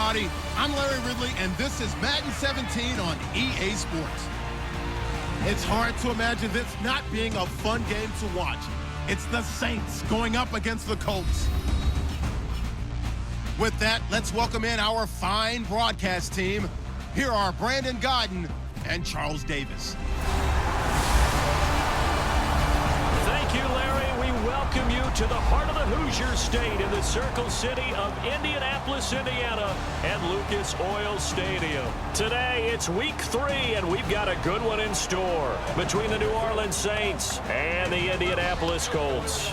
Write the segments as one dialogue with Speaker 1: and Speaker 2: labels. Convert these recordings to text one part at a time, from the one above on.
Speaker 1: everybody. I'm Larry Ridley, and this is Madden 17 on EA Sports. It's hard to imagine this not being a fun game to watch. It's the Saints going up against the Colts. With that, let's welcome in our fine broadcast team. Here are Brandon Godden and Charles Davis.
Speaker 2: Thank you, Larry. We welcome you to the heart of the Hoosier State in the Circle City of Indianapolis, Indiana, and Lucas Oil Stadium. Today, it's week 3, and we've got a good one in store between the New Orleans Saints and the Indianapolis Colts.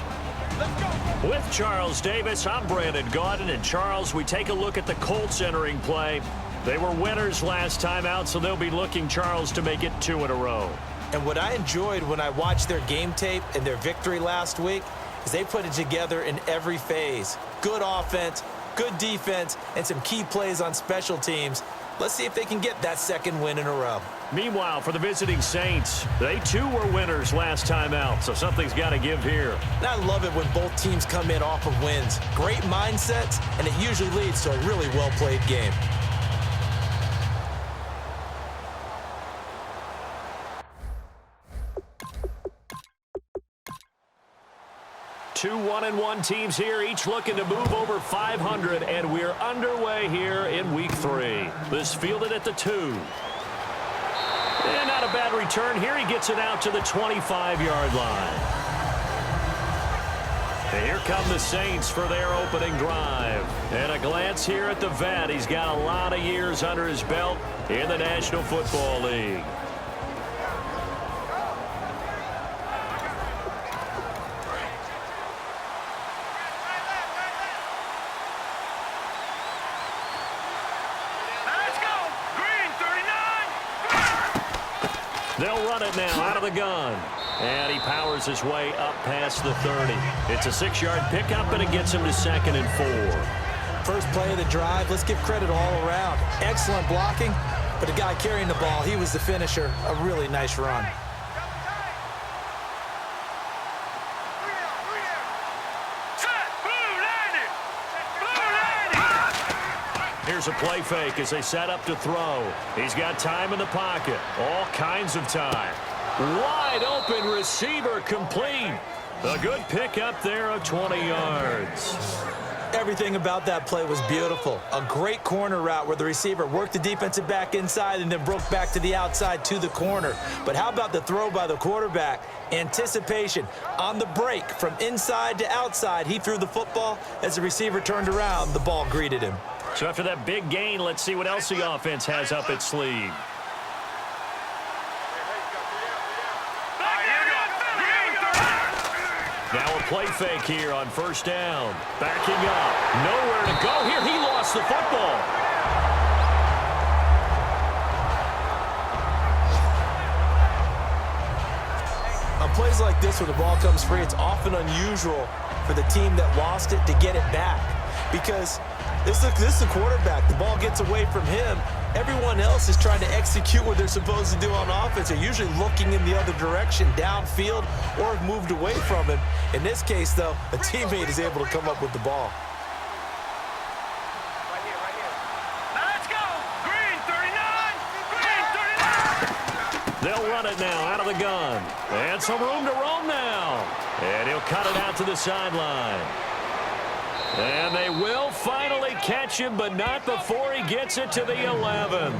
Speaker 2: With Charles Davis, I'm Brandon Godden, and Charles, we take a look at the Colts entering play. They were winners last time out, so they'll be looking, Charles, to make it 2 in a row.
Speaker 3: And what I enjoyed when I watched their game tape and their victory last week is they put it together in every phase. Good offense, good defense, and some key plays on special teams. Let's see if they can get that second win in a row.
Speaker 2: Meanwhile, for the visiting Saints, they too were winners last time out, so something's got to give here.
Speaker 3: And I love it when both teams come in off of wins. Great mindsets, and it usually leads to a really well-played game.
Speaker 2: Two 1-1 teams here, each looking to move over 500, and we're underway here in week 3. This fielded at the 2. And not a bad return here. He gets it out to the 25-yard line. And here come the Saints for their opening drive. And a glance here at the vet. He's got a lot of years under his belt in the National Football League. They'll run it now out of the gun. And he powers his way up past the 30. It's a 6-yard pickup, and it gets him to 2nd and 4.
Speaker 3: First play of the drive, let's give credit all around. Excellent blocking, but the guy carrying the ball, he was the finisher. A really nice run.
Speaker 2: Here's a play fake as they set up to throw. He's got time in the pocket. All kinds of time. Wide open receiver complete. A good pickup there of 20 yards.
Speaker 3: Everything about that play was beautiful. A great corner route where the receiver worked the defensive back inside and then broke back to the outside to the corner. But how about the throw by the quarterback? Anticipation on the break from inside to outside. He threw the football. As the receiver turned around, the ball greeted him.
Speaker 2: So after that big gain, let's see what else the offense has up its sleeve. Now a play fake here on first down. Backing up. Nowhere to go here. He lost the football.
Speaker 3: On plays like this where the ball comes free, it's often unusual for the team that lost it to get it back. Because this is the quarterback. The ball gets away from him. Everyone else is trying to execute what they're supposed to do on offense. They're usually looking in the other direction, downfield, or have moved away from him. In this case, though, a teammate is able to come up with the ball.
Speaker 4: Let's go! Green 39! Green 39!
Speaker 2: They'll run it now out of the gun. And some room to roam now. And he'll cut it out to the sideline. And they will finally catch him, but not before he gets it to the 11.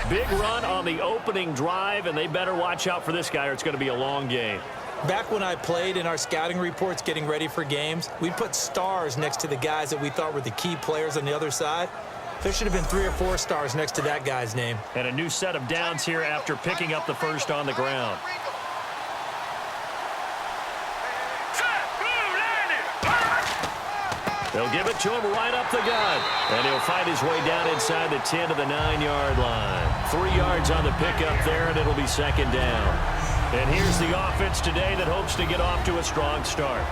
Speaker 2: Big run on the opening drive, and they better watch out for this guy or it's going to be a long game.
Speaker 3: Back when I played in our scouting reports getting ready for games, we put stars next to the guys that we thought were the key players on the other side. There should have been 3 or 4 stars next to that guy's name.
Speaker 2: And a new set of downs here after picking up the first on the ground. They'll give it to him right up the gut. And he'll find his way down inside the 10 to the 9-yard line. 3 yards on the pickup there, and it'll be 2nd down. And here's the offense today that hopes to get off to a strong start.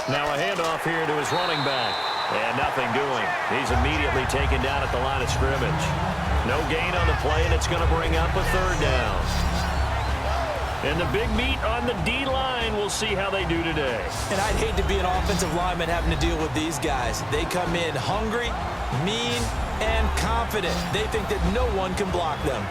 Speaker 2: Now a handoff here to his running back. And nothing doing. He's immediately taken down at the line of scrimmage. No gain on the play, and it's going to bring up a third down. And the big meat on the D-line, we'll see how they do today.
Speaker 3: And I'd hate to be an offensive lineman having to deal with these guys. They come in hungry, mean, and confident. They think that no one can block them.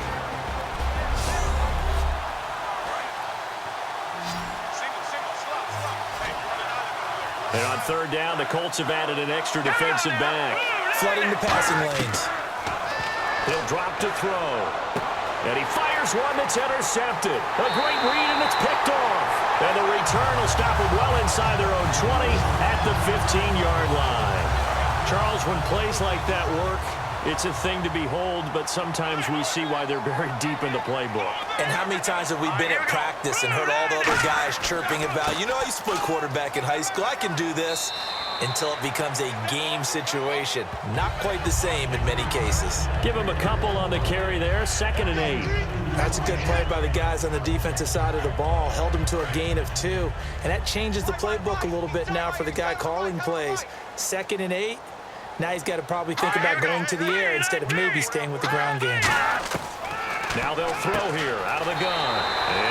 Speaker 2: And on third down, the Colts have added an extra defensive back.
Speaker 3: Flooding the passing lanes.
Speaker 2: He'll drop to throw. And he fires one that's intercepted. A great read, and it's picked off. And the return will stop him well inside their own 20 at the 15-yard line. Charles, when plays like that work, it's a thing to behold, but sometimes we see why they're very deep in the playbook.
Speaker 3: And how many times have we been at practice and heard all the other guys chirping about, you know, I used to play quarterback in high school, I can do this, until it becomes a game situation. Not quite the same in many cases.
Speaker 2: Give him a couple on the carry there, 2nd and 8.
Speaker 3: That's a good play by the guys on the defensive side of the ball. Held him to a gain of 2. And that changes the playbook a little bit now for the guy calling plays. 2nd and 8. Now he's got to probably think about going to the air instead of maybe staying with the ground game.
Speaker 2: Now they'll throw here out of the gun.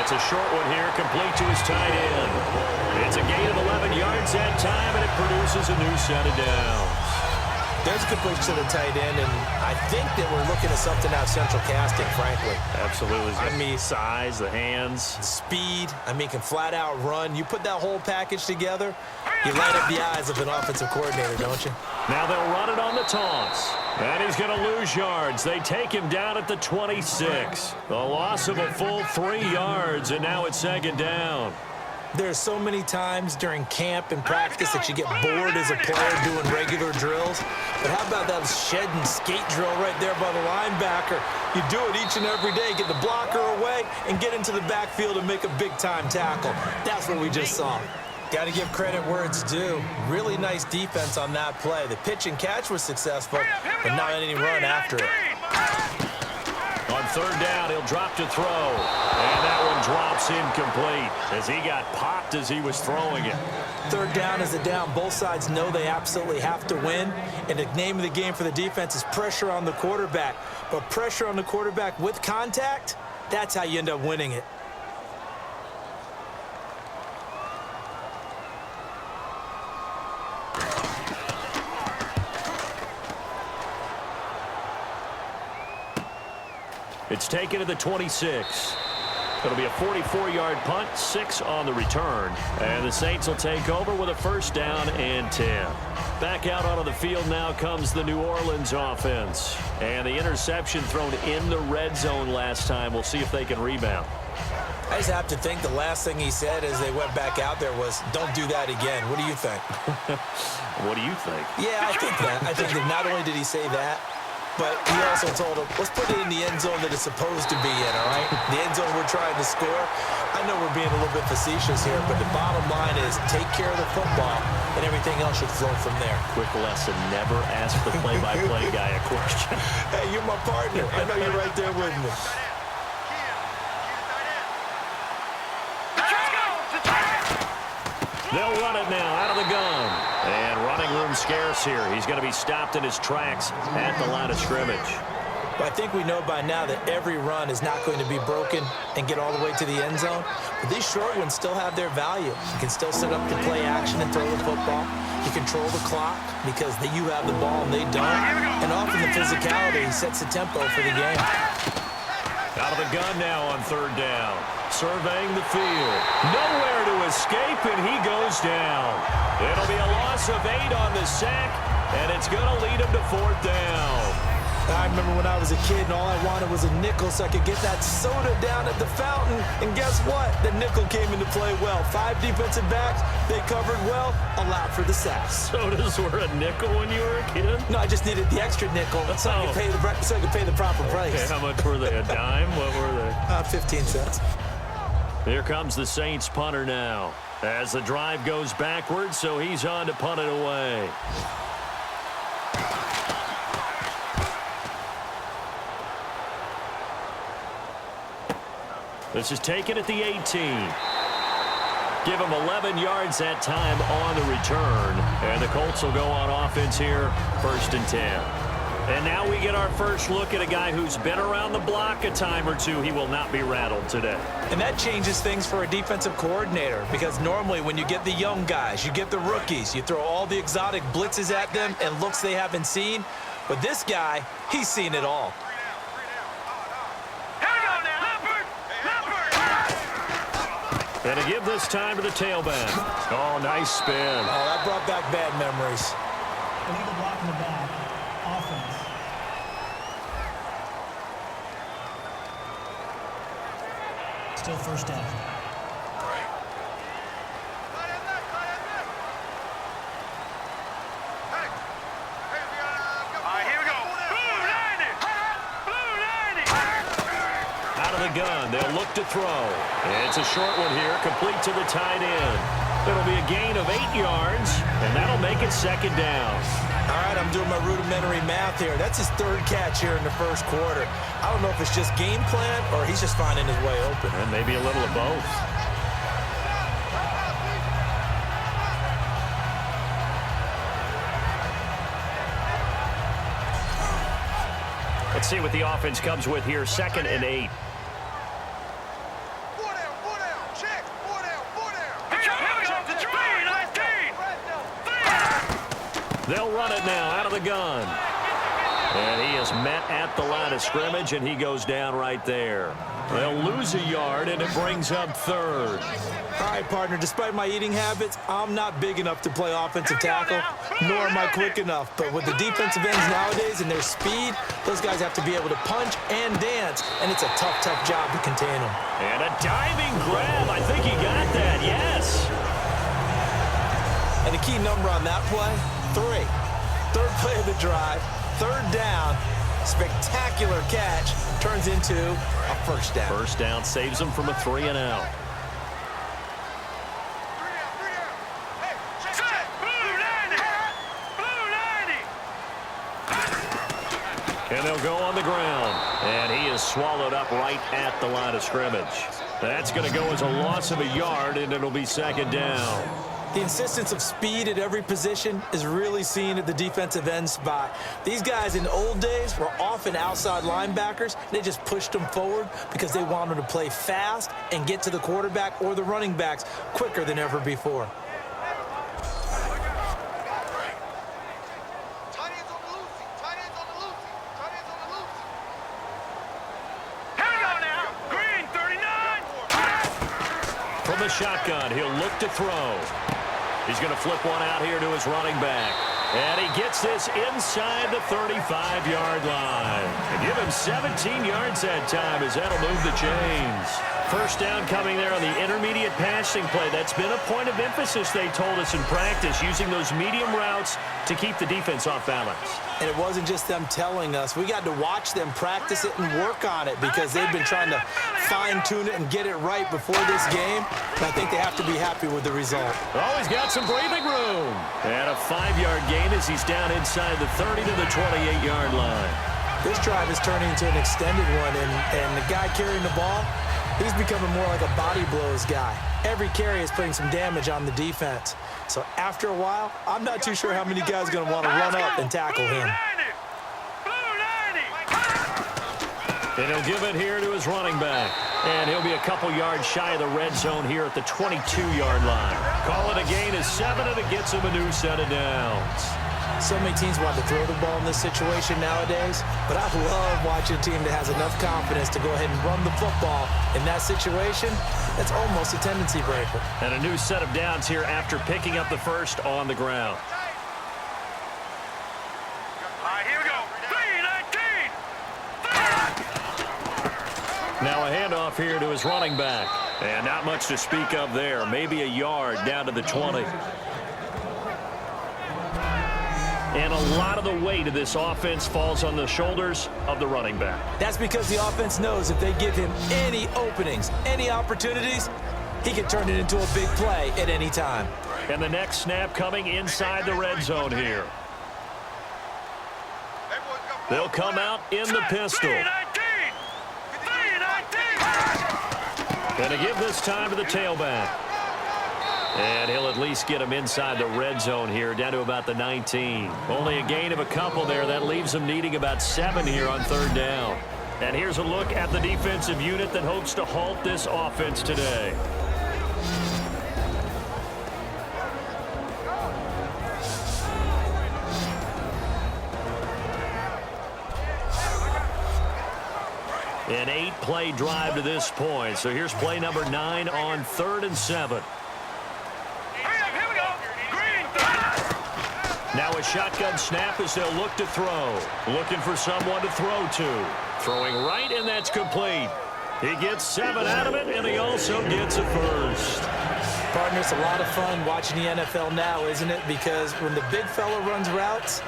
Speaker 2: It's a short one here, complete to his tight end. It's a gain of 11 yards that time, and it produces a new set of downs.
Speaker 3: There's a complete to the tight end, and I think that we're looking at something out of central casting, frankly.
Speaker 2: Absolutely. I mean, size, the hands.
Speaker 3: Speed. I mean, can flat out run. You put that whole package together, you light up the eyes of an offensive coordinator, don't you?
Speaker 2: Now they'll run it on the toss. And he's going to lose yards. They take him down at the 26. The loss of a full 3 yards, and now it's 2nd down.
Speaker 3: There's so many times during camp and practice that you get bored as a player doing regular drills. But how about that shed and skate drill right there by the linebacker? You do it each and every day. Get the blocker away and get into the backfield and make a big-time tackle. That's what we just saw. Got to give credit where it's due. Really nice defense on that play. The pitch and catch was successful, but not any run after it.
Speaker 2: On third down, he'll drop to throw. And that one drops incomplete as he got popped as he was throwing it.
Speaker 3: Third down is a down. Both sides know they absolutely have to win. And the name of the game for the defense is pressure on the quarterback. But pressure on the quarterback with contact, that's how you end up winning it.
Speaker 2: It's taken to the 26. It'll be a 44-yard punt, 6 on the return. And the Saints will take over with a 1st down and 10. Back out onto the field now comes the New Orleans offense. And the interception thrown in the red zone last time. We'll see if they can rebound.
Speaker 3: I just have to think the last thing he said as they went back out there was, don't do that again. What do you think?
Speaker 2: What do you think?
Speaker 3: Yeah, I think that. I think that not only did he say that, but he also told him, let's put it in the end zone that it's supposed to be in, all right? The end zone we're trying to score. I know we're being a little bit facetious here, but the bottom line is take care of the football, and everything else should flow from there.
Speaker 2: Quick lesson, never ask the play-by-play guy a question.
Speaker 3: Hey, you're my partner. I know you're right there with me.
Speaker 2: They'll run it now out of the gun. And running room scarce here. He's going to be stopped in his tracks at the line of scrimmage.
Speaker 3: But I think we know by now that every run is not going to be broken and get all the way to the end zone. But these short ones still have their value. You can still set up the play action and throw the football. You control the clock because you have the ball and they don't. And often the physicality sets the tempo for the game.
Speaker 2: Out of the gun now on third down. Surveying the field. Nowhere to escape, and he goes down. It'll be a loss of 8 on the sack, and it's going to lead him to 4th down.
Speaker 3: I remember when I was a kid and all I wanted was a nickel so I could get that soda down at the fountain. And guess what? The nickel came into play well. 5 defensive backs, they covered well, allowed for the sacks.
Speaker 2: Sodas were a nickel when you were a kid?
Speaker 3: No, I just needed the extra nickel so I could pay the proper price.
Speaker 2: Okay, how much were they? A dime? What were they?
Speaker 3: 15 cents.
Speaker 2: Here comes the Saints punter now. As the drive goes backwards, so he's on to punt it away. This is taken at the 18. Give him 11 yards that time on the return. And the Colts will go on offense here, 1st and 10. And now we get our first look at a guy who's been around the block a time or two. He will not be rattled today.
Speaker 3: And that changes things for a defensive coordinator, because normally when you get the young guys, you get the rookies, you throw all the exotic blitzes at them and looks they haven't seen. But this guy, he's seen it all.
Speaker 2: And to give this time to the tailback. Oh, nice spin.
Speaker 3: Oh, that brought back bad memories.
Speaker 5: Illegal block in the back. Offense. Still 1st down.
Speaker 2: Gun. They'll look to throw. It's a short one here, complete to the tight end. It'll be a gain of 8 yards, and that'll make it 2nd down.
Speaker 3: All right, I'm doing my rudimentary math here. That's his 3rd catch here in the 1st quarter. I don't know if it's just game plan or he's just finding his way open.
Speaker 2: And maybe a little of both. Let's see what the offense comes with here, 2nd and 8. They'll run it now out of the gun. And he is met at the line of scrimmage, and he goes down right there. They'll lose a yard, and it brings up 3rd.
Speaker 3: All right, partner, despite my eating habits, I'm not big enough to play offensive tackle, nor am I quick enough. But with the defensive ends nowadays and their speed, those guys have to be able to punch and dance, and it's a tough, tough job to contain them.
Speaker 2: And a diving grab. I think he got that, yes.
Speaker 3: And the key number on that play, 3. 3rd play of the drive, 3rd down, spectacular catch, turns into a 1st down.
Speaker 2: 1st down saves him from a 3 and out. And they'll go on the ground. And he is swallowed up right at the line of scrimmage. That's going to go as a loss of a yard, and it'll be 2nd down.
Speaker 3: The insistence of speed at every position is really seen at the defensive end spot. These guys in the old days were often outside linebackers. They just pushed them forward because they wanted to play fast and get to the quarterback or the running backs quicker than ever before.
Speaker 2: From the shotgun, he'll look to throw. He's going to flip one out here to his running back. And he gets this inside the 35-yard line. And give him 17 yards that time as that'll move the chains. 1st down coming there on the intermediate passing play. That's been a point of emphasis, they told us in practice, using those medium routes to keep the defense off balance.
Speaker 3: And it wasn't just them telling us. We got to watch them practice it and work on it because they've been trying to fine-tune it and get it right before this game. And I think they have to be happy with the result.
Speaker 2: Oh, he's got some breathing room. And a 5-yard gain as he's down inside the 30 to the 28-yard line.
Speaker 3: This drive is turning into an extended one, and the guy carrying the ball, he's becoming more like a body blows guy. Every carry is putting some damage on the defense. So after a while, I'm not too sure how many guys are going to want to run up and tackle him.
Speaker 2: And he'll give it here to his running back. And he'll be a couple yards shy of the red zone here at the 22-yard line. Call it a gain of 7, and it gets him a new set of downs.
Speaker 3: So many teams want to throw the ball in this situation nowadays, but I love watching a team that has enough confidence to go ahead and run the football in that situation. That's almost a tendency breaker.
Speaker 2: And a new set of downs here after picking up the 1st on the ground.
Speaker 4: Here we go. 3-19.
Speaker 2: Now a handoff here to his running back. And not much to speak of there. Maybe a yard down to the 20. And a lot of the weight of this offense falls on the shoulders of the running back.
Speaker 3: That's because the offense knows if they give him any openings, any opportunities, he can turn it into a big play at any time.
Speaker 2: And the next snap coming inside the red zone here. They'll come out in the pistol.
Speaker 4: 3-19.
Speaker 2: And to give this time to the tailback. And he'll at least get him inside the red zone here, down to about the 19. Only a gain of a couple there. That leaves him needing about 7 here on 3rd down. And here's a look at the defensive unit that hopes to halt this offense today. An 8-play drive to this point. So here's play number 9 on 3rd and 7.
Speaker 4: Here we go. Green, 30.
Speaker 2: Now a shotgun snap as they'll look to throw. Looking for someone to throw to. Throwing right, and that's complete. He gets 7 out of it, and he also gets a first.
Speaker 3: Partner, it's a lot of fun watching the NFL now, isn't it? Because when the big fella runs routes,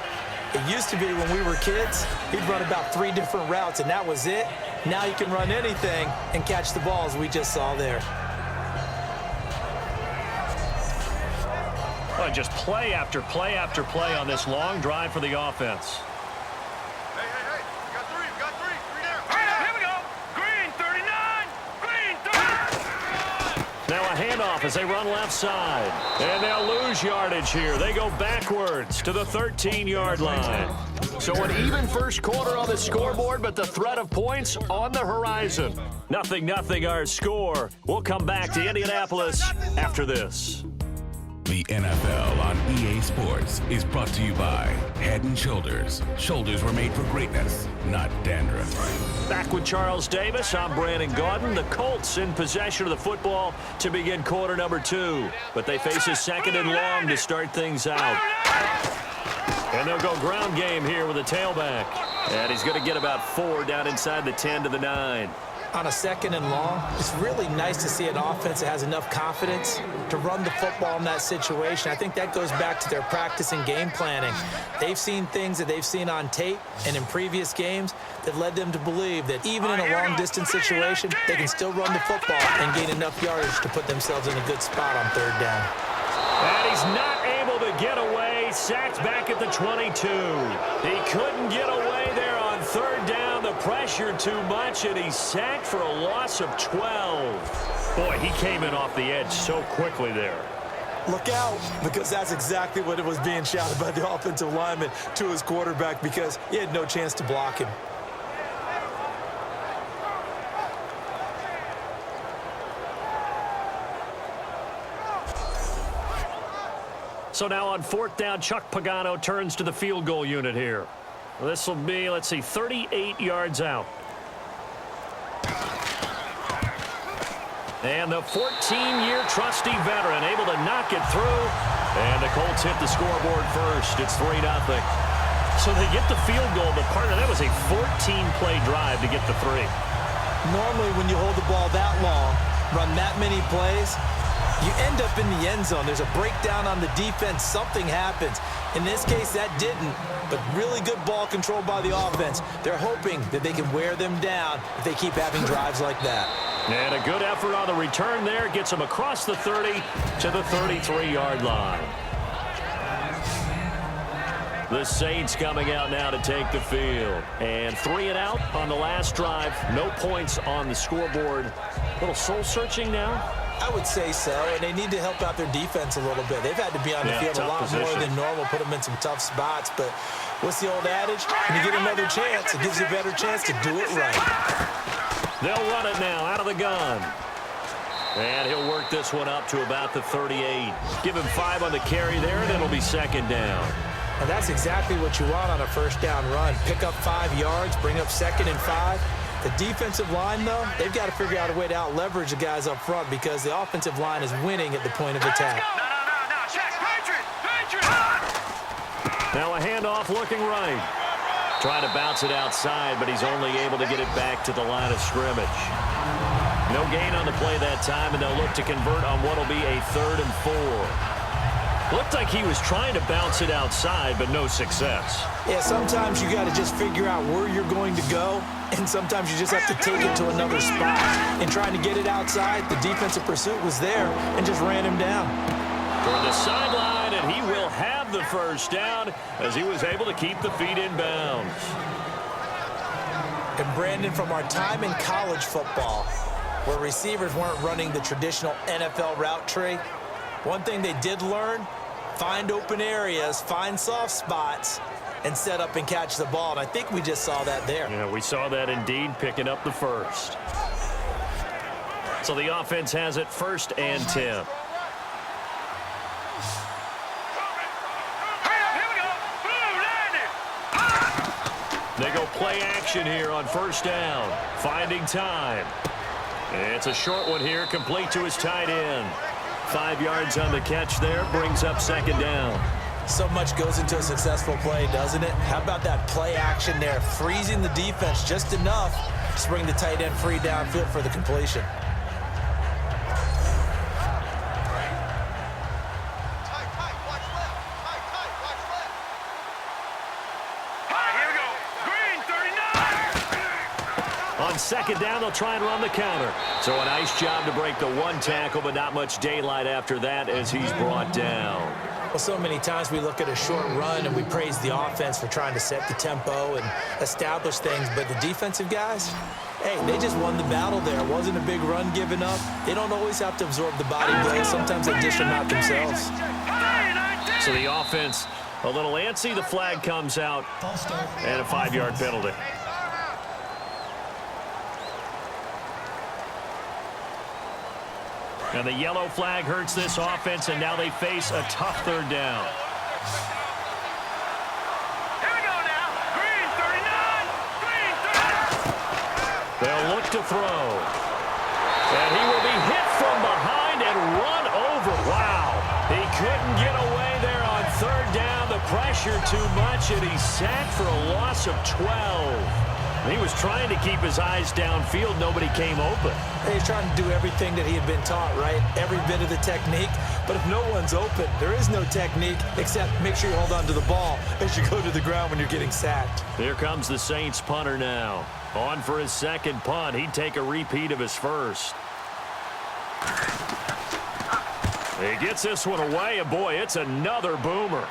Speaker 3: it used to be when we were kids, he'd run about 3 different routes, and that was it. Now he can run anything and catch the balls we just saw there.
Speaker 2: Well, just play after play after play on this long drive for the offense.
Speaker 4: Hey, we got 3, we got 3. 3 down. Here we go. Green, 39. Green, 30.
Speaker 2: Now a handoff as they run left side. And they'll lose yardage here. They go backwards to the 13-yard line. So an even first quarter on the scoreboard, but the threat of points on the horizon. 0-0 our score. We'll come back to Indianapolis after this.
Speaker 6: The NFL on EA Sports is brought to you by Head & Shoulders. Shoulders were made for greatness, not dandruff.
Speaker 2: Back with Charles Davis, I'm Brandon Gaudin. The Colts in possession of the football to begin quarter number 2. But they face a 2nd and long to start things out. And they'll go ground game here with a tailback. And he's going to get about 4 down inside the 10 to the 9.
Speaker 3: On a 2nd and long, it's really nice to see an offense that has enough confidence to run the football in that situation. I think that goes back to their practice and game planning. They've seen things that they've seen on tape and in previous games that led them to believe that even in a long-distance situation, they can still run the football and gain enough yardage to put themselves in a good spot on 3rd down.
Speaker 2: And he's not able to get away. Sacked back at the 22. He couldn't get away there on 3rd down. The pressure too much, and he's sacked for a loss of 12. Boy, he came in off the edge so quickly there.
Speaker 3: Look out, because that's exactly what it was being shouted by the offensive lineman to his quarterback, because he had no chance to block him.
Speaker 2: So now on 4th down, Chuck Pagano turns to the field goal unit here. This will be, 38 yards out. And the 14-year trusty veteran able to knock it through. And the Colts hit the scoreboard first. It's 3-0. So they get the field goal, but partner, that was a 14-play drive to get the 3.
Speaker 3: Normally when you hold the ball that long, run that many plays, you end up in the end zone. There's a breakdown on the defense. Something happens. In this case, that didn't, but really good ball control by the offense. They're hoping that they can wear them down if they keep having drives like that.
Speaker 2: And a good effort on the return there. Gets them across the 30 to the 33-yard line. The Saints coming out now to take the field. And 3 and out on the last drive. No points on the scoreboard. A little soul-searching now.
Speaker 3: I would say so, and they need to help out their defense a little bit. They've had to be on the field a lot more than normal, put them in some tough spots. But what's the old adage? When you get another chance, it gives you a better chance to do it right.
Speaker 2: They'll run it now out of the gun. And he'll work this one up to about the 38. Give him 5 on the carry there, and it'll be 2nd down.
Speaker 3: And that's exactly what you want on a 1st down run. Pick up 5 yards, bring up 2nd and 5. The defensive line, though, they've got to figure out a way to out-leverage the guys up front because the offensive line is winning at the point of attack.
Speaker 4: No, check. Patriot.
Speaker 2: Now a handoff looking right. Trying to bounce it outside, but he's only able to get it back to the line of scrimmage. No gain on the play that time, and they'll look to convert on what will be a 3rd and 4. Looked like he was trying to bounce it outside, but no success.
Speaker 3: Yeah, sometimes you got to just figure out where you're going to go, and sometimes you just have to take it to another spot. And trying to get it outside, the defensive pursuit was there and just ran him down.
Speaker 2: Toward the sideline, and he will have the 1st down as he was able to keep the feet in bounds.
Speaker 3: And Brandon, from our time in college football, where receivers weren't running the traditional NFL route tree, One thing they did learn, find open areas, find soft spots, and set up and catch the ball. And I think we just saw that there.
Speaker 2: Yeah, we saw that indeed, picking up the first. So the offense has it 1st and 10. They go play action here on 1st down. Finding time. It's a short one here, complete to his tight end. 5 yards on the catch there, brings up 2nd down.
Speaker 3: So much goes into a successful play, doesn't it? How about that play action there, freezing the defense just enough to bring the tight end free downfield for the completion.
Speaker 2: On 2nd down, they'll try and run the counter. So a nice job to break the 1 tackle, but not much daylight after that as he's brought down.
Speaker 3: Well, so many times we look at a short run and we praise the offense for trying to set the tempo and establish things, but the defensive guys, hey, they just won the battle there. It wasn't a big run given up. They don't always have to absorb the body blow. Sometimes they dish them out themselves.
Speaker 2: So the offense a little antsy. The flag comes out and a 5-yard penalty. And the yellow flag hurts this offense, and now they face a tough 3rd down.
Speaker 4: Here we go now. Green 39. Green 39.
Speaker 2: They'll look to throw. And he will be hit from behind and run over. Wow. He couldn't get away there on 3rd down. The pressure too much, and he's sacked for a loss of 12. He was trying to keep his eyes downfield. Nobody came open.
Speaker 3: He's trying to do everything that he had been taught, right? Every bit of the technique. But if no one's open, there is no technique except make sure you hold on to the ball as you go to the ground when you're getting sacked.
Speaker 2: Here comes the Saints punter now. On for his 2nd punt. He'd take a repeat of his 1st. He gets this one away, and boy, it's another boomer.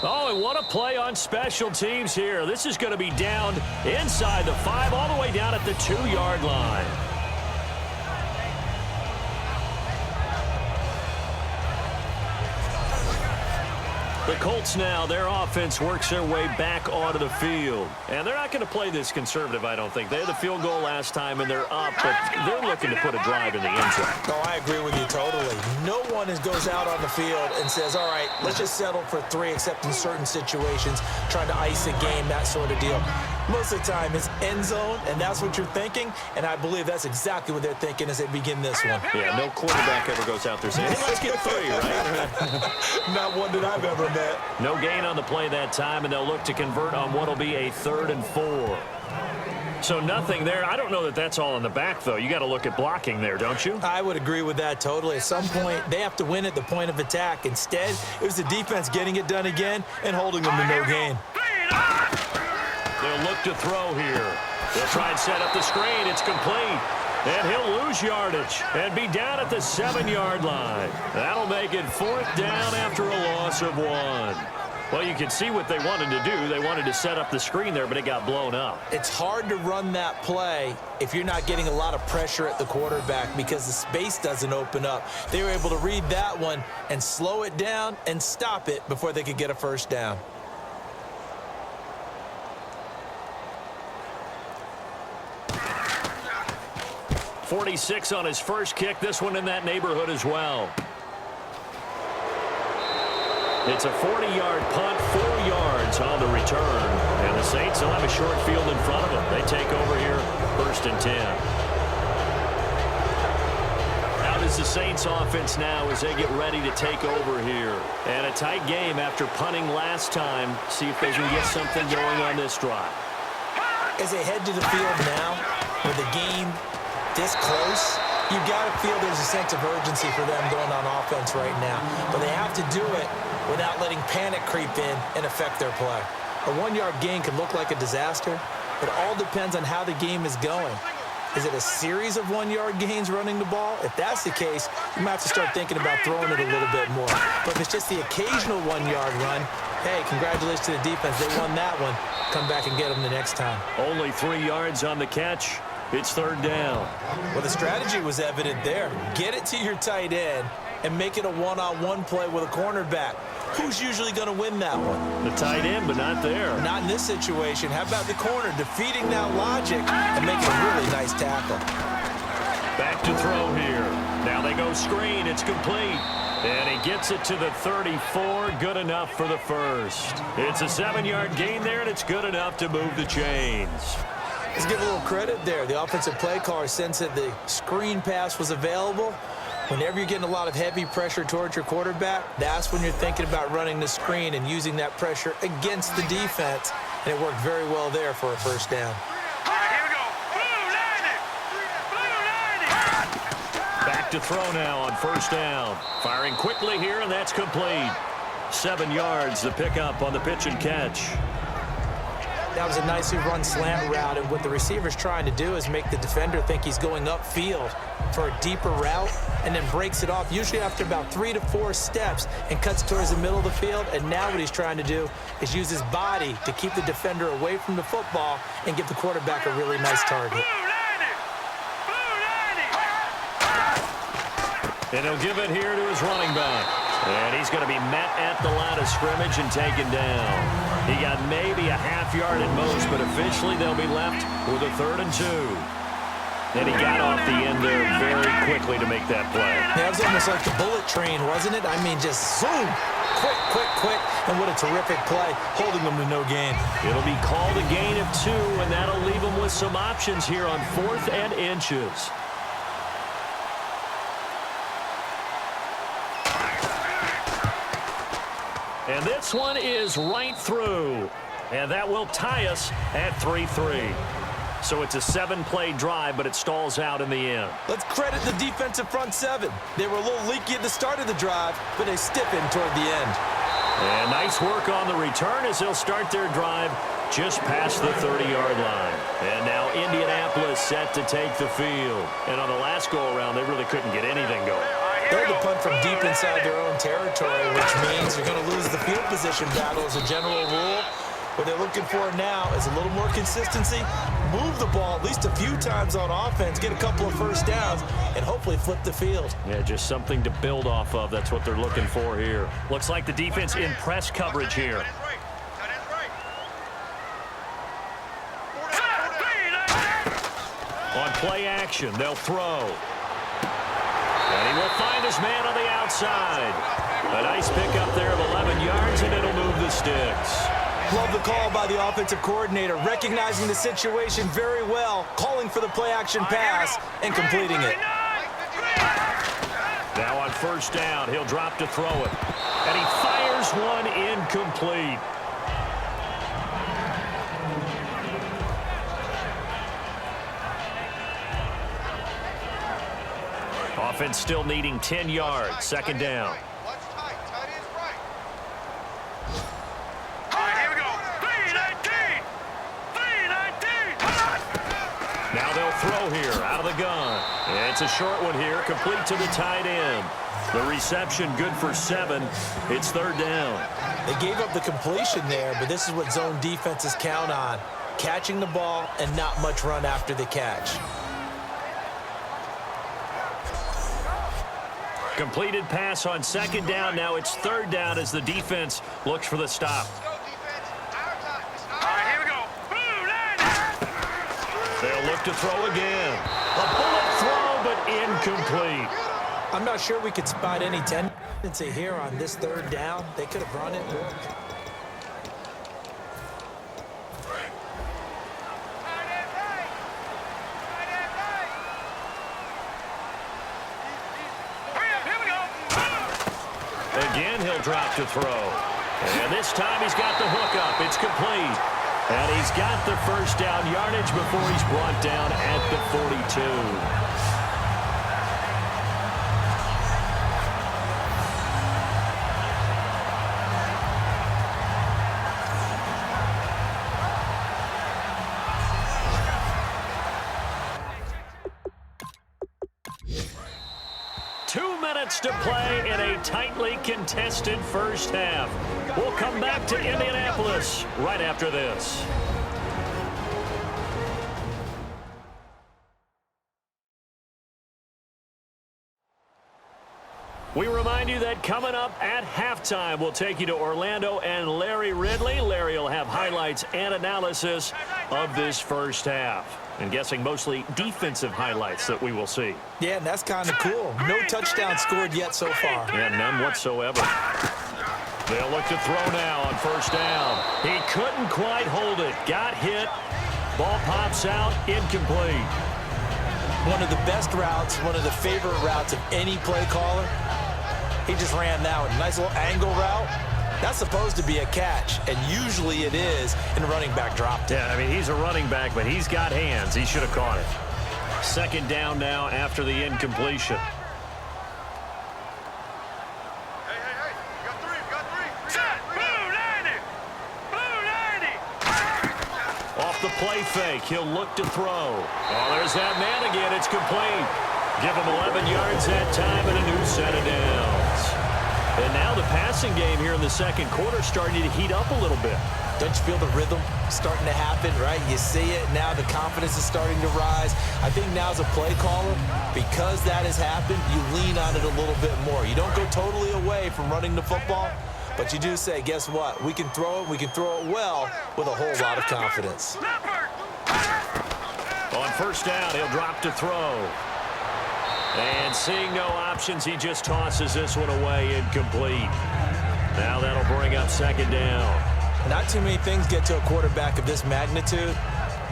Speaker 2: Oh, and what a play on special teams here. This is going to be down inside the 5, all the way down at the 2-yard line. The Colts now, their offense works their way back onto the field. And they're not going to play this conservative, I don't think. They had the field goal last time, and they're up, but they're looking to put a drive in the end zone.
Speaker 3: Oh, I agree with you totally. No one goes out on the field and says, all right, let's just settle for 3, except in certain situations, trying to ice a game, that sort of deal. Most of the time, it's end zone, and that's what you're thinking, and I believe that's exactly what they're thinking as they begin this one.
Speaker 2: Yeah, no quarterback ever goes out there saying, hey, let's get 3, right?
Speaker 3: Not one that I've ever met.
Speaker 2: No gain on the play that time, and they'll look to convert on what will be a 3rd and 4. So nothing there. I don't know that that's all in the back, though. You got to look at blocking there, don't you?
Speaker 3: I would agree with that totally. At some point, they have to win at the point of attack. Instead, it was the defense getting it done again and holding them to no gain.
Speaker 2: They'll look to throw here. They'll try and set up the screen. It's complete. And he'll lose yardage and be down at the 7-yard line. That'll make it 4th down after a loss of 1. Well, you can see what they wanted to do. They wanted to set up the screen there, but it got blown up.
Speaker 3: It's hard to run that play if you're not getting a lot of pressure at the quarterback because the space doesn't open up. They were able to read that one and slow it down and stop it before they could get a 1st down.
Speaker 2: .46 on his first kick. This one in that neighborhood as well. It's a 40-yard punt, 4 yards on the return. And the Saints will have a short field in front of them. They take over here, 1st and 10. Out is the Saints offense now as they get ready to take over here. And a tight game after punting last time. See if they can get something going on this drive.
Speaker 3: As they head to the field now, with the game this close, you got to feel there's a sense of urgency for them going on offense right now. But they have to do it without letting panic creep in and affect their play. A 1-yard gain can look like a disaster. It all depends on how the game is going. Is it a series of 1-yard gains running the ball? If that's the case, you might have to start thinking about throwing it a little bit more. But if it's just the occasional 1-yard run, hey, congratulations to the defense. They won that one. Come back and get them the next time.
Speaker 2: Only 3 yards on the catch. It's third down.
Speaker 3: Well, the strategy was evident there. Get it to your tight end and make it a one-on-one play with a cornerback. Who's usually going to win that one?
Speaker 2: The tight end, but not there.
Speaker 3: Not in this situation. How about the corner defeating that logic and making a really nice tackle?
Speaker 2: Back to throw here. Now they go screen. It's complete. And he gets it to the 34. Good enough for the first. It's a 7-yard gain there, and it's good enough to move the chains.
Speaker 3: Let's give a little credit there. The offensive play caller sensed that the screen pass was available. Whenever you're getting a lot of heavy pressure towards your quarterback, that's when you're thinking about running the screen and using that pressure against the defense. And it worked very well there for a first down.
Speaker 2: Back to throw now on first down. Firing quickly here, and that's complete. 7 yards, the pickup on the pitch and catch.
Speaker 3: That was a nicely run slant route, and what the receiver's trying to do is make the defender think he's going upfield for a deeper route and then breaks it off, usually after about 3 to 4 steps, and cuts towards the middle of the field. And now what he's trying to do is use his body to keep the defender away from the football and give the quarterback a really nice target.
Speaker 2: And he'll give it here to his running back. And he's going to be met at the line of scrimmage and taken down. He got maybe a half yard at most, but officially they'll be left with a 3rd and 2. And he got off the end there very quickly to make that play.
Speaker 3: That was almost like the bullet train, wasn't it? I mean, just zoom, quick, quick, quick. And what a terrific play, holding them to no gain.
Speaker 2: It'll be called a gain of 2, and that'll leave them with some options here on 4th and inches. And this one is right through. And that will tie us at 3-3. So it's a 7-play drive, but it stalls out in the end.
Speaker 3: Let's credit the defensive front 7. They were a little leaky at the start of the drive, but they stiffened toward the end.
Speaker 2: And nice work on the return as they'll start their drive just past the 30-yard line. And now Indianapolis set to take the field. And on the last go-around, they really couldn't get anything going.
Speaker 3: They're to punt from deep inside their own territory, which means you're going to lose the field position battle as a general rule. What they're looking for now is a little more consistency, move the ball at least a few times on offense, get a couple of first downs, and hopefully flip the field.
Speaker 2: Yeah, just something to build off of. That's what they're looking for here. Looks like the defense in press coverage here. On play action, they'll throw. And he will find his man on the outside. A nice pickup there of 11 yards, and it'll move the sticks.
Speaker 3: Love the call by the offensive coordinator, recognizing the situation very well, calling for the play-action pass and completing it.
Speaker 2: Now on first down, he'll drop to throw it. And he fires one incomplete. Offense still needing 10 yards. 2nd down. Now they'll throw here out of the gun. And it's a short one here, complete to the tight end. The reception good for 7. It's 3rd down.
Speaker 3: They gave up the completion there, but this is what zone defenses count on. Catching the ball and not much run after the catch.
Speaker 2: Completed pass on 2nd down. Now it's 3rd down as the defense looks for the stop. They'll look to throw again. A bullet throw, but incomplete.
Speaker 3: I'm not sure we could spot any tendency here on this 3rd down. They could have run it.
Speaker 2: Again, he'll drop to throw. And this time he's got the hook up. It's complete. And he's got the first down yardage before he's brought down at the 42. To play in a tightly contested first half. We'll come back to Indianapolis right after this. We remind you that coming up at halftime, we'll take you to Orlando and Larry Ridley. Larry will have highlights and analysis of this first half. And guessing mostly defensive highlights that we will see.
Speaker 3: Yeah, and that's kind of cool. No touchdown scored yet so far.
Speaker 2: Yeah, none whatsoever. They'll look to throw now on first down. He couldn't quite hold it. Got hit. Ball pops out. Incomplete.
Speaker 3: One of the best routes, one of the favorite routes of any play caller. He just ran that one. Nice little angle route. That's supposed to be a catch, and usually it is, and the running back dropped it.
Speaker 2: Yeah, I mean, he's a running back, but he's got hands. He should have caught it. Second down now after the incompletion.
Speaker 4: Hey, you got three. Set, blue 90. Blue 90.
Speaker 2: Off the play fake, he'll look to throw. Oh, there's that man again. It's complete. Give him 11 yards that time and a new set of downs. And now the passing game here in the second quarter starting to heat up a little bit.
Speaker 3: Don't you feel the rhythm starting to happen, right? You see it. Now the confidence is starting to rise. I think now as a play caller, because that has happened, you lean on it a little bit more. You don't go totally away from running the football, but you do say, guess what? We can throw it. We can throw it well with a whole lot of confidence.
Speaker 2: On first down, he'll drop to throw. And seeing no options, he just tosses this one away, incomplete. Now that'll bring up second down.
Speaker 3: Not too many things get to a quarterback of this magnitude,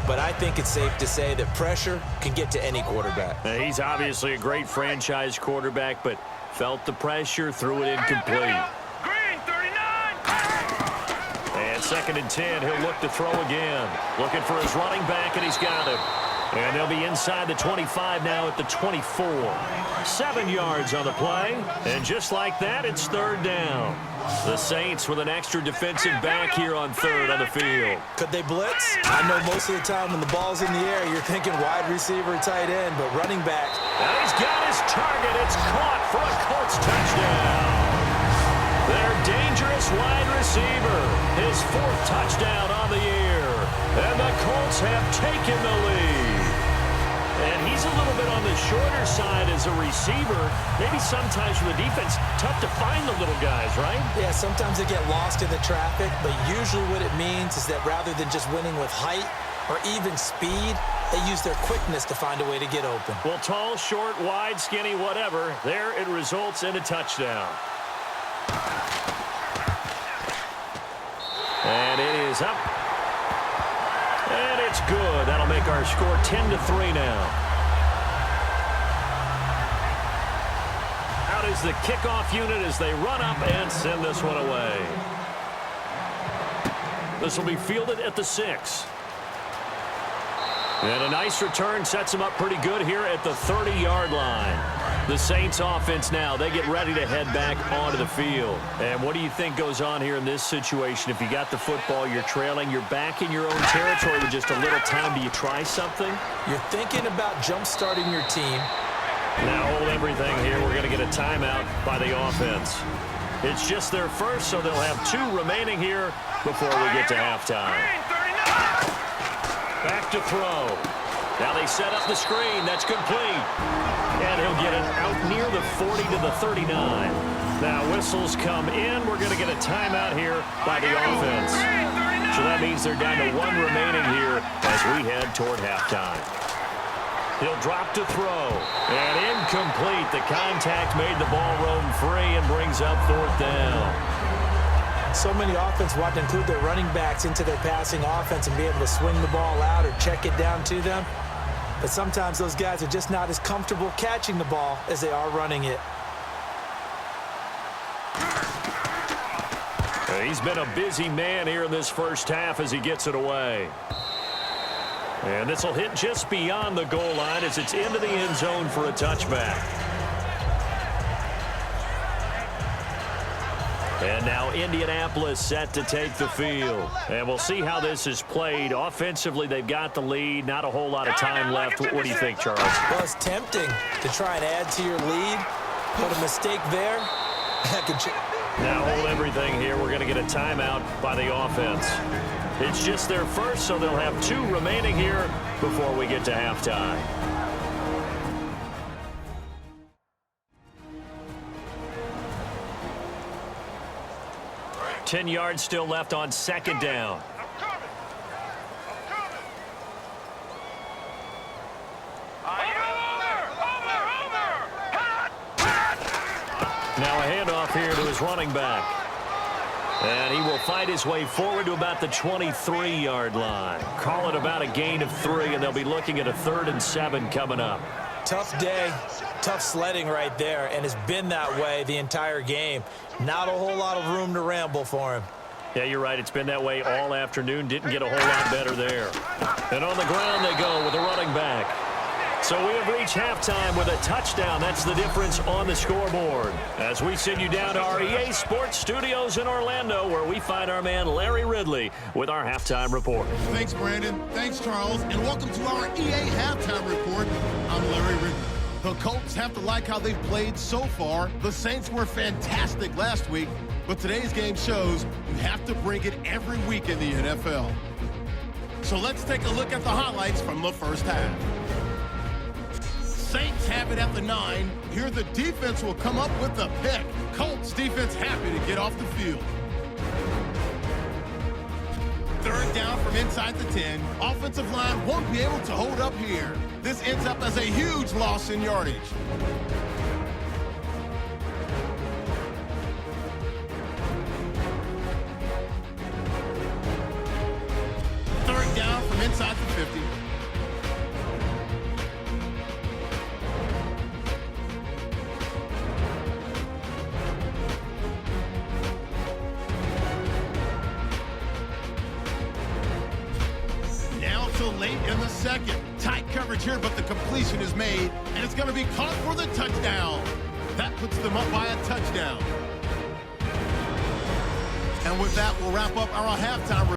Speaker 3: but I think it's safe to say that pressure can get to any quarterback.
Speaker 2: Now, he's obviously a great franchise quarterback, but felt the pressure, threw it incomplete.
Speaker 4: Green 39.
Speaker 2: And second and 10, he'll look to throw again. Looking for his running back, and he's got him. And they'll be inside the 25 now at the 24. 7 yards on the play. And just like that, it's third down. The Saints with an extra defensive back here on third on the field.
Speaker 3: Could they blitz? I know most of the time when the ball's in the air, you're thinking wide receiver, tight end, but running back.
Speaker 2: Now he's got his target. It's caught for a Colts touchdown. Their dangerous wide receiver. His fourth touchdown on the year. And the Colts have taken the lead. And he's a little bit on the shorter side as a receiver. Maybe sometimes for the defense, tough to find the little guys, right?
Speaker 3: Yeah, sometimes they get lost in the traffic, but usually what it means is that rather than just winning with height or even speed, they use their quickness to find a way to get open.
Speaker 2: Well, tall, short, wide, skinny, whatever, there it results in a touchdown. And it is up. And it's good. That'll make our score 10-3 now. Out is the kickoff unit as they run up and send this one away. This will be fielded at the 6. And a nice return sets them up pretty good here at the 30-yard line. The Saints offense now, they get ready to head back onto the field. And what do you think goes on here in this situation? If you got the football, you're trailing, you're back in your own territory with just a little time. Do you try something?
Speaker 3: You're thinking about jump-starting your team.
Speaker 2: Now hold everything here. We're going to get a timeout by the offense. It's just their first, so they'll have 2 remaining here before we get to halftime. Back to throw. Now they set up the screen. That's complete. And he'll get it out near the 40 to the 39. Now whistles come in. We're going to get a timeout here by the offense. So that means they're down to 1 remaining here as we head toward halftime. He'll drop to throw. And incomplete. The contact made the ball roam free and brings up 4th down.
Speaker 3: So many offenses want to include their running backs into their passing offense and be able to swing the ball out or check it down to them. But sometimes those guys are just not as comfortable catching the ball as they are running it.
Speaker 2: He's been a busy man here in this first half as he gets it away. And this will hit just beyond the goal line as it's into the end zone for a touchback. And now Indianapolis set to take the field. And we'll see how this is played. Offensively, they've got the lead. Not a whole lot of time left. What do you think, Charles?
Speaker 3: Well, it's tempting to try and add to your lead. But a mistake there, that could change.
Speaker 2: Now hold everything here. We're going to get a timeout by the offense. It's just their first, so they'll have 2 remaining here before we get to halftime. 10 yards still left on second down. Now a handoff here to his running back. And he will fight his way forward to about the 23-yard line. Call it about a gain of 3, and they'll be looking at a 3rd and 7 coming up.
Speaker 3: Tough day, tough sledding right there, and it's been that way the entire game. Not a whole lot of room to ramble for him.
Speaker 2: Yeah, you're right. It's been that way all afternoon. Didn't get a whole lot better there. And on the ground they go with a running back. So we have reached halftime with a touchdown. That's the difference on the scoreboard. As we send you down to our EA Sports Studios in Orlando, where we find our man Larry Ridley with our halftime report.
Speaker 1: Thanks, Brandon. Thanks, Charles. And welcome to our EA Halftime Report. I'm Larry Ridley. The Colts have to like how they've played so far. The Saints were fantastic last week, but today's game shows you have to bring it every week in the NFL. So let's take a look at the highlights from the first half. Saints have it at the 9. Here the defense will come up with the pick. Colts defense happy to get off the field. 3rd down from inside the 10. Offensive line won't be able to hold up here. This ends up as a huge loss in yardage. 3rd down from inside the 50. Late in the second. Tight coverage here, but the completion is made, and it's going to be caught for the touchdown. That puts them up by a touchdown. And with that, we'll wrap up our halftime.